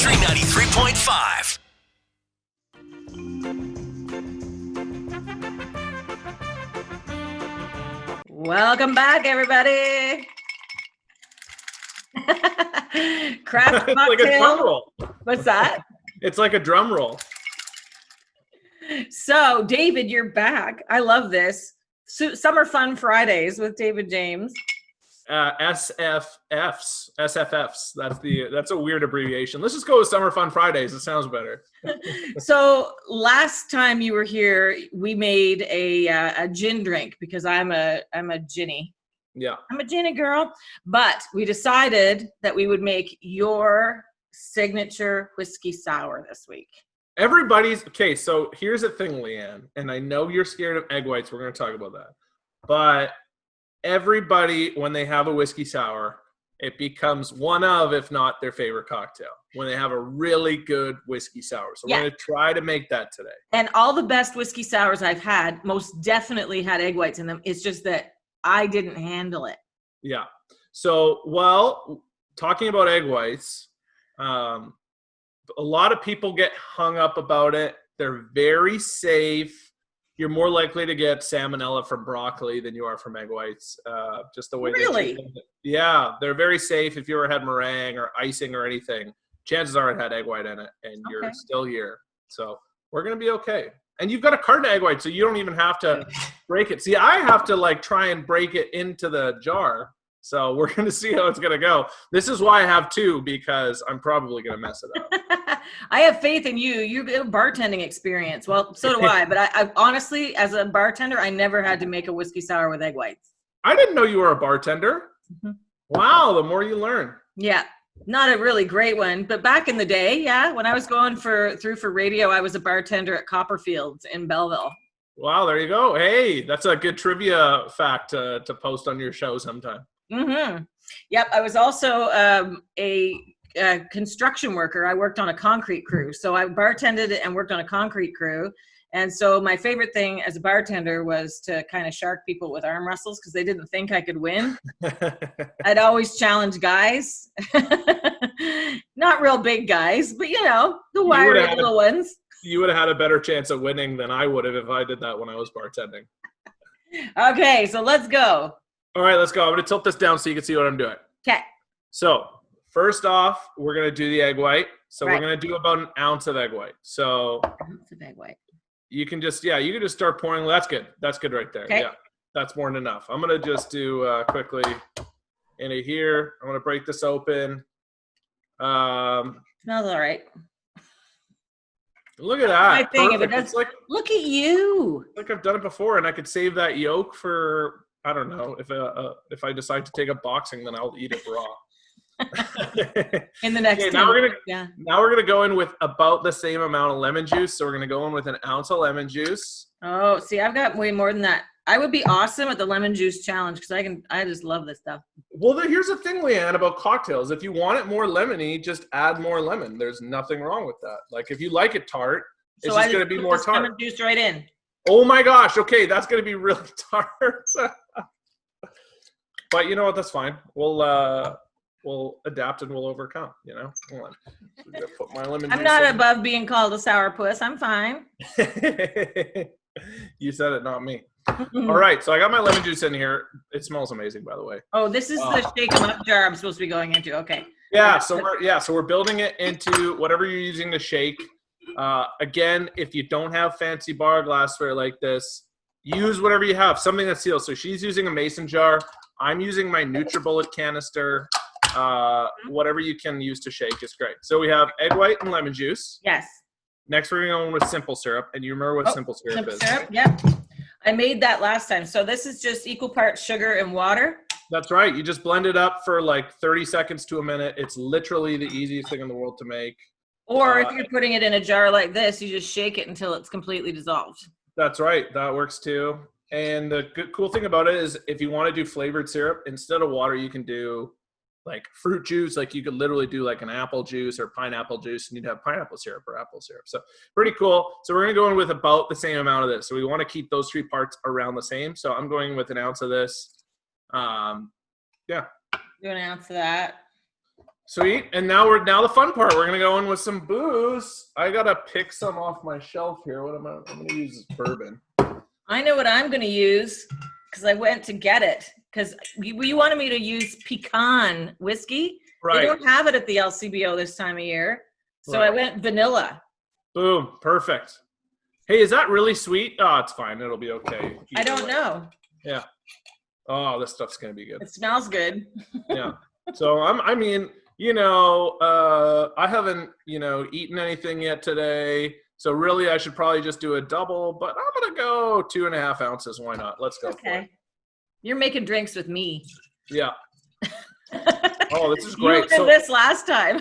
Country 93.5. Welcome back, everybody. Craft It's like a drum cocktail. roll. What's that? It's like a drum roll. So, David, you're back. I love this. Summer Fun Fridays with David James. SFFs. That's a weird abbreviation. Let's just go with Summer Fun Fridays. It sounds better. So last time you were here, we made a gin drink because I'm a ginny. Yeah. I'm a ginny girl. But we decided that we would make your signature whiskey sour this week. Okay, so here's the thing, Leanne, and I know you're scared of egg whites. We're going to talk about that. But everybody, when they have a whiskey sour, it becomes one of, if not their favorite cocktail, when they have a really good whiskey sour. So we're going to try to make that today. And all the best whiskey sours I've had most definitely had egg whites in them. It's just that I didn't handle it. Yeah. So, well, talking about egg whites, a lot of people get hung up about it. They're very safe. You're more likely to get salmonella from broccoli than you are from egg whites. Just the way Really? Yeah, they're very safe. If you ever had meringue or icing or anything, chances are it had egg white in it, and you're still here. So we're gonna be okay. And you've got a carton of egg white, so you don't even have to break it. See, I have to try and break it into the jar. So we're gonna see how it's gonna go. This is why I have two, because I'm probably gonna mess it up. I have faith in you. You get a bartending experience. Well, so do I. But I honestly, as a bartender, I never had to make a whiskey sour with egg whites. I didn't know you were a bartender. Mm-hmm. Wow, the more you learn. Yeah, not a really great one. But back in the day, when I was going through for radio, I was a bartender at Copperfields in Belleville. Wow, there you go. Hey, that's a good trivia fact to post on your show sometime. Mm-hmm. Yep, I was also a construction worker. I worked on a concrete crew. So I bartended and worked on a concrete crew. And so my favorite thing as a bartender was to kind of shark people with arm wrestles because they didn't think I could win. I'd always challenge guys. Not real big guys, but the wiry little ones. You would have had a better chance of winning than I would have if I did that when I was bartending. Okay, so let's go. All right, let's go. I'm going to tilt this down so you can see what I'm doing. Okay. So first off, we're going to do the egg white. So we're going to do about an ounce of egg white. So an ounce of egg white. You can just start pouring. That's good. That's good right there. Okay. Yeah, that's more than enough. I'm going to just do quickly into here. I'm going to break this open. Smells all right. Look at that. Look at you. Like I've done it before, and I could save that yolk for, I don't know, if I decide to take up boxing, then I'll eat it raw. In the next now we're gonna go in with about the same amount of lemon juice. So we're gonna go in with an ounce of lemon juice. Oh, see, I've got way more than that. I would be awesome at the lemon juice challenge because I just love this stuff. Well, here's the thing, Leanne, about cocktails. If you want it more lemony, just add more lemon. There's nothing wrong with that. Like if you like it tart, it's just gonna be more tart. Lemon juice right in. Oh my gosh! Okay, that's gonna be really tart. But you know what? That's fine. We'll adapt and we'll overcome, Hold on. I'm gonna put my lemon I'm not above being called a sourpuss. I'm fine. You said it, not me. All right, so I got my lemon juice in here. It smells amazing, by the way. Oh, this is the shake 'em up jar I'm supposed to be going into. Okay. Yeah, so we're building it into whatever you're using to shake. Again, if you don't have fancy bar glassware like this, use whatever you have, something that seals. So she's using a mason jar. I'm using my NutriBullet canister. Whatever you can use to shake is great. So we have egg white and lemon juice. Yes. Next, we're going with simple syrup. And you remember what simple syrup is? Syrup? Yep. I made that last time. So this is just equal parts sugar and water. That's right. You just blend it up for like 30 seconds to a minute. It's literally the easiest thing in the world to make. Or if you're putting it in a jar like this, you just shake it until it's completely dissolved. That's right. That works too. And the cool thing about it is if you want to do flavored syrup, instead of water, you can do like fruit juice. Like you could literally do like an apple juice or pineapple juice, and you'd have pineapple syrup or apple syrup. So pretty cool. So we're going to go in with about the same amount of this. So we want to keep those three parts around the same. So I'm going with an ounce of this. Do an ounce of that. Sweet. And now the fun part. We're gonna go in with some booze. I gotta pick some off my shelf here. I'm gonna use this bourbon. I know what I'm going to use because I went to get it because you wanted me to use pecan whiskey. Right. They don't have it at the LCBO this time of year. So Right. I went vanilla. Boom. Perfect. Hey, is that really sweet? Oh, it's fine. It'll be okay. I don't know. Yeah. Oh, this stuff's gonna be good. It smells good. Yeah. So I haven't, eaten anything yet today. So really I should probably just do a double, but I'm going to go 2.5 ounces. Why not? Let's go for it. Okay. You're making drinks with me. Yeah. Oh, this is great. You did this last time.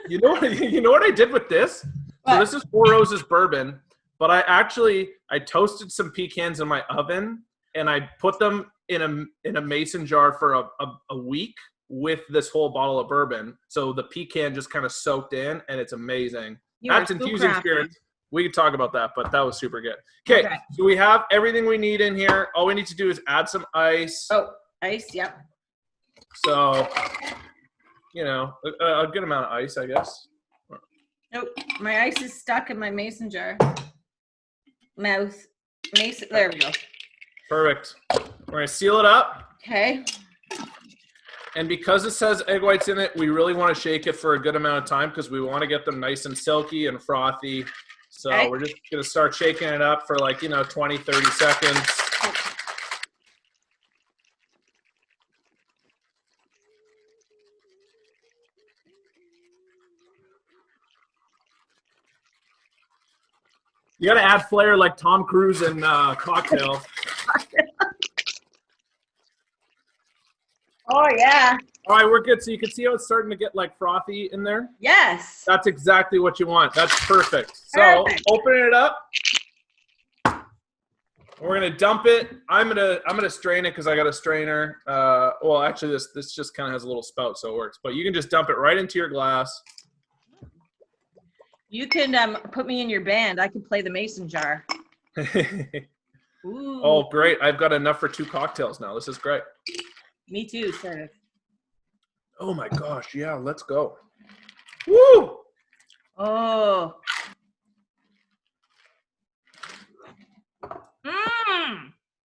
you know what I did with this? What? So this is Four Roses bourbon, but I toasted some pecans in my oven and I put them in a mason jar for a week with this whole bottle of bourbon. So the pecan just kind of soaked in and it's amazing. That's infusing spirits. We could talk about that, but that was super good. Okay, so we have everything we need in here. All we need to do is add some ice. Oh, ice, yep. So, a good amount of ice, I guess. Nope, my ice is stuck in my mason jar. Mason, there we go. Perfect. We're going to seal it up. Okay. And because it says egg whites in it, we really want to shake it for a good amount of time because we want to get them nice and silky and frothy. So we're just going to start shaking it up for 20, 30 seconds. You got to add flair like Tom Cruise in Cocktail. Oh, yeah. All right, we're good. So you can see how it's starting to get frothy in there? Yes. That's exactly what you want. That's perfect. So open it up. We're gonna dump it. I'm gonna strain it because I got a strainer. Well, actually, this just kind of has a little spout, so it works. But you can just dump it right into your glass. You can put me in your band. I can play the mason jar. Ooh. Oh, great! I've got enough for 2 cocktails now. This is great. Me too, sort of. Oh my gosh! Yeah, let's go. Woo! Oh.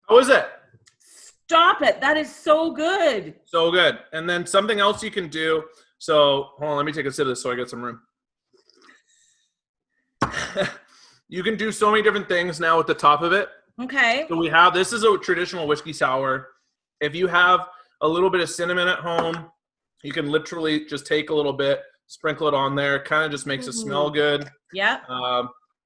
How is it? Stop it. That is so good. So good. And then something else you can do. So hold on, let me take a sip of this so I get some room. You can do so many different things now at the top of it. Okay. So this is a traditional whiskey sour. If you have a little bit of cinnamon at home, you can literally just take a little bit, sprinkle it on there. Kind of just makes it smell good. Yeah.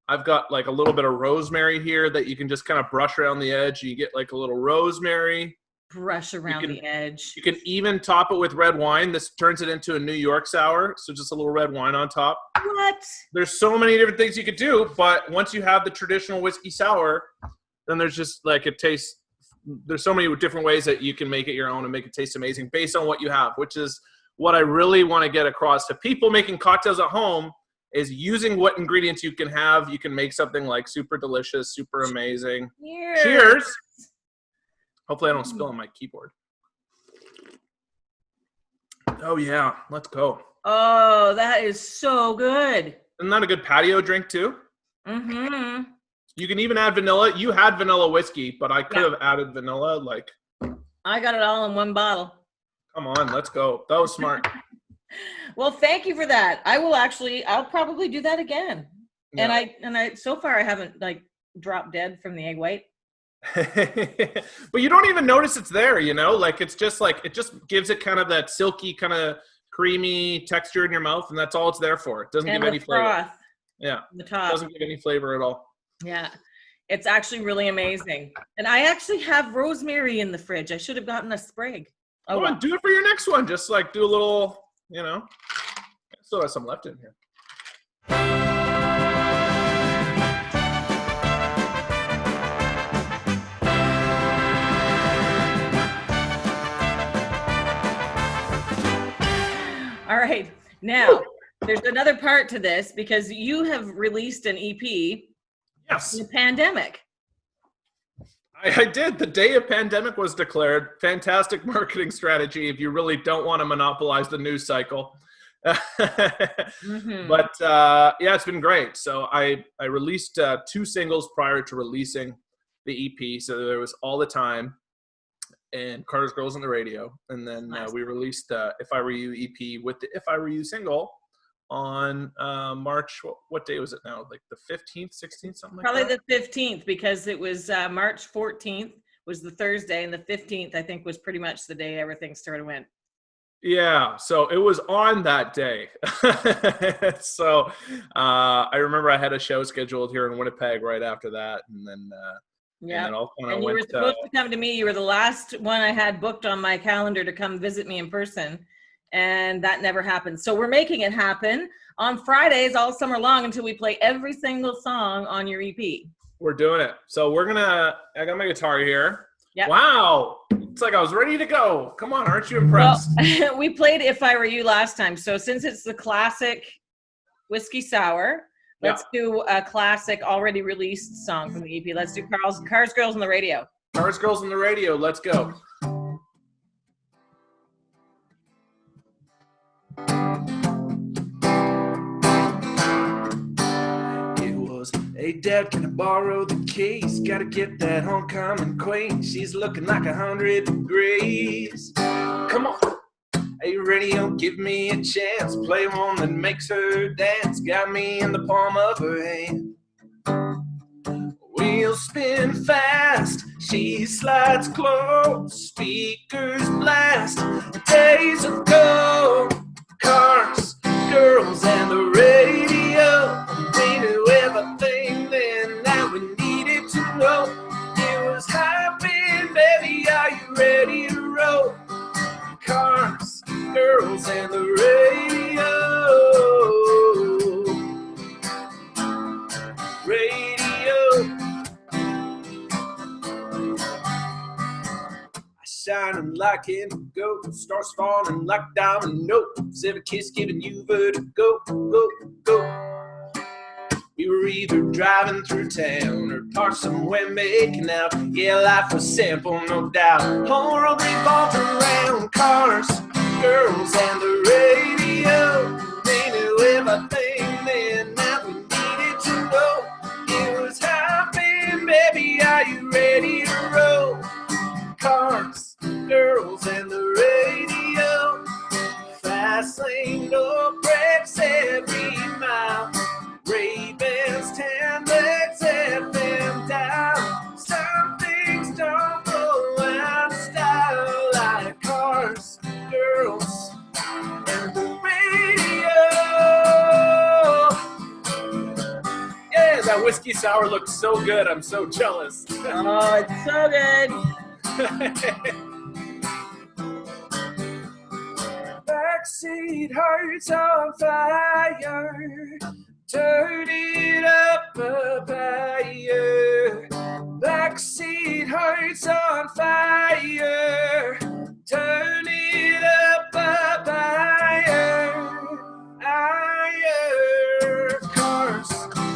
I've got a little bit of rosemary here that you can just kind of brush around the edge. You get a little rosemary. Brush around the edge. You can even top it with red wine. This turns it into a New York sour. So just a little red wine on top. What? There's so many different things you could do. But once you have the traditional whiskey sour, then there's just it tastes. There's so many different ways that you can make it your own and make it taste amazing based on what you have, which is what I really want to get across to people making cocktails at home is using what ingredients you can have. You can make something super delicious, super amazing. Cheers. Cheers. Hopefully I don't spill on my keyboard. Oh yeah, let's go. Oh, that is so good. Isn't that a good patio drink too? Mm-hmm. You can even add vanilla. You had vanilla whiskey, but I could have added vanilla. I got it all in one bottle. Come on, let's go. That was smart. Well, thank you for that. I'll probably do that again. Yeah. And I so far I haven't dropped dead from the egg white. But you don't even notice it's there, it's just it just gives it kind of that silky kind of creamy texture in your mouth, and that's all it's there for. It doesn't give any flavor. Froth. Yeah. The top. It doesn't give any flavor at all. Yeah. It's actually really amazing. And I actually have rosemary in the fridge. I should have gotten a sprig. Oh, well. Do it for your next one. Just do a little, still have some left in here. All right. Now, there's another part to this because you have released an EP. Yes. In the pandemic. I did. The day a pandemic was declared. Fantastic marketing strategy if you really don't want to monopolize the news cycle. Mhm. But yeah, it's been great. So I released 2 singles prior to releasing the EP. So there was All the Time and Carter's Girls on the Radio. And then we released If I Were You EP with the If I Were You single on March. What day was it now? Like the 15th, 16th, something like Probably that? the 15th, because it was March 14th was the Thursday, and the 15th, I think, was pretty much the day everything started went. Yeah, so it was on that day. So I remember I had a show scheduled here in Winnipeg right after that, and then all kind of And you went. were supposed to come to me. You were the last one I had booked on my calendar to come visit me in person, and that never happened. So we're making it happen on Fridays all summer long until we play every single song on your EP. We're doing it. So I got my guitar here. Yep. Wow. It's like I was ready to go. Come on, aren't you impressed? Well, we played If I Were You last time. So since it's the classic Whiskey Sour, let's do a classic already released song from the EP. Let's do Cars, Girls on the Radio. Cars, Girls on the Radio. Let's go. Hey, Dad, can I borrow the keys? Gotta get that homecoming queen. She's looking like 100 degrees. Come on. Hey, radio, give me a chance. Play one that makes her dance. Got me in the palm of her hand. Wheels spin fast. She slides close. Speakers blast. Days ago. Cars, girls, and the radio. We knew everything then that we needed to know. It was happening, baby, are you ready to roll? Cars, girls, and the radio. Shining like indigo, stars falling like dominoes. Every kiss giving you vertigo, go, go. We were either driving through town or parked somewhere making out. Yeah, life was simple, no doubt. Whole world revolved around cars, girls, and the radio. They knew everything then that we needed to know. It was happening, baby, are you ready to roll? Cars, girls, and the radio. Fast lane, no brakes every mile. Ray-Bans, 10 legs, FM down. Some things don't go out of style, like cars, girls, and the radio. Yeah, that whiskey sour looks so good. I'm so jealous. Oh, it's so good. Backseat hearts on fire, turn it up higher. Backseat hearts on fire, turn it up higher. Higher. Cars,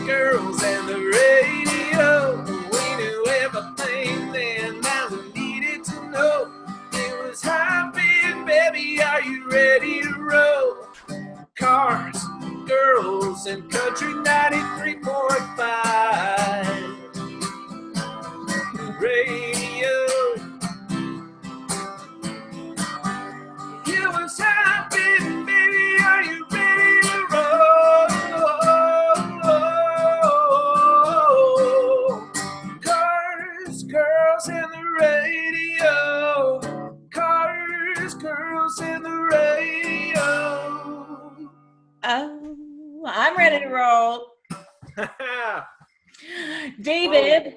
girls, and the radio. We knew everything then that we needed to know. It was happening, baby, are you ready to roll? Cars, girls, and country 93.5 radio. It was happening, baby, are you ready to roll? Cars, girls, and the radio. Cars, girls, and the radio. Oh, I'm ready to roll. David,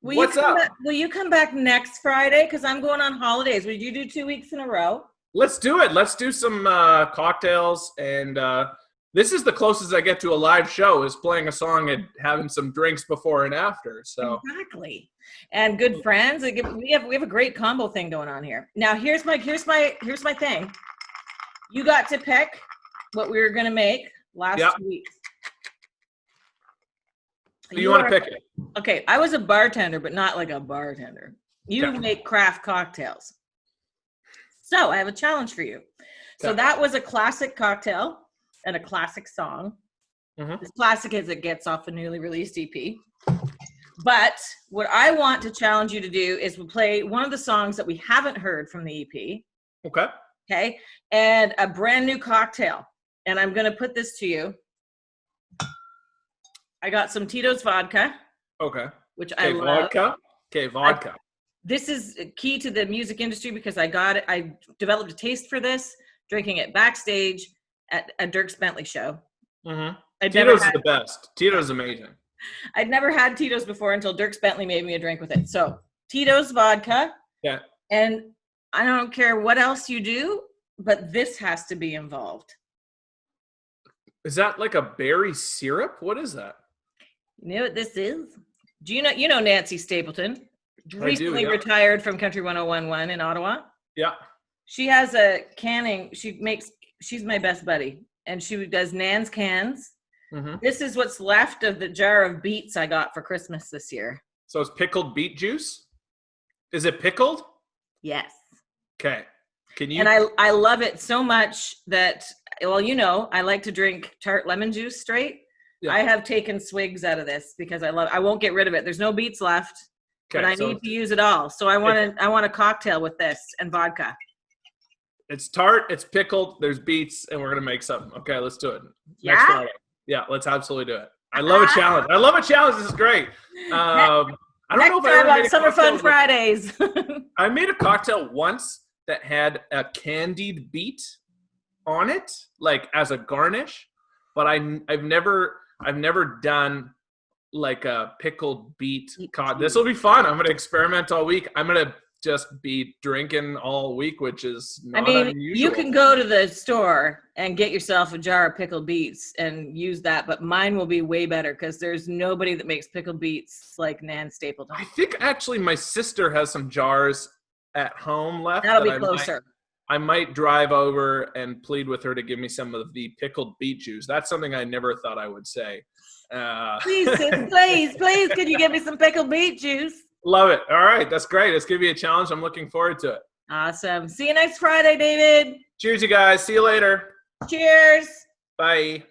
What's up? Will you come back next Friday? Because I'm going on holidays. Would you do 2 weeks in a row? Let's do it. Let's do some cocktails. And this is the closest I get to a live show, is playing a song and having some drinks before and after. So Exactly. And good friends. We have a great combo thing going on here. Now here's my thing. You got to pick what we were gonna make last 2 weeks. You want to pick it? Okay, I was a bartender, but not like a bartender. You make craft cocktails. So I have a challenge for you. So Okay. that was a classic cocktail and a classic song. Mhm. As classic as it gets off a newly released EP. But what I want to challenge you to do is we'll play one of the songs that we haven't heard from the EP. Okay. Okay. And a brand new cocktail. And I'm going to put this to you. I got some Tito's vodka, Okay. which I Okay, love. vodka. Okay, vodka. This is key to the music industry because I developed a taste for this, drinking it backstage at a Dierks Bentley show. Mm-hmm. I'd never Tito's is had, the best. Tito's is amazing. I'd never had Tito's before until Dierks Bentley made me a drink with it. So Tito's vodka. Yeah. And I don't care what else you do, but this has to be involved. Is that like a berry syrup? What is that? You know what this is? Do you know Nancy Stapleton? Recently yeah. retired from Country 101.1 in Ottawa. Yeah. She has a canning. She's my best buddy. And she does Nan's cans. Mm-hmm. This is what's left of the jar of beets I got for Christmas this year. So it's pickled beet juice? Is it pickled? Yes. Okay. Can you? And I love it so much that, well, I like to drink tart lemon juice straight. Yeah. I have taken swigs out of this because I won't get rid of it. There's no beets left, but I need to use it all. So I want a cocktail with this and vodka. It's tart, it's pickled, there's beets, and we're going to make something. Okay, let's do it. Yeah? Next Friday. Yeah, let's absolutely do it. I love a challenge. I love a challenge. This is great. I don't know if I ever on made a Summer Fun cocktail Fridays. I made a cocktail once that had a candied beet on it, like as a garnish, but I've never done like a pickled beet cocktail. This will be fun. I'm going to experiment all week. I'm going to just be drinking all week, which is not unusual. You can go to the store and get yourself a jar of pickled beets and use that, but mine will be way better because there's nobody that makes pickled beets like Nan Stapleton. I think actually my sister has some jars at home left. That'll that be closer. I might drive over and plead with her to give me some of the pickled beet juice. That's something I never thought I would say. Please, sis, please, could you give me some pickled beet juice? Love it. All right. That's great. It's going to be a challenge. I'm looking forward to it. Awesome. See you next Friday, David. Cheers, you guys. See you later. Cheers. Bye.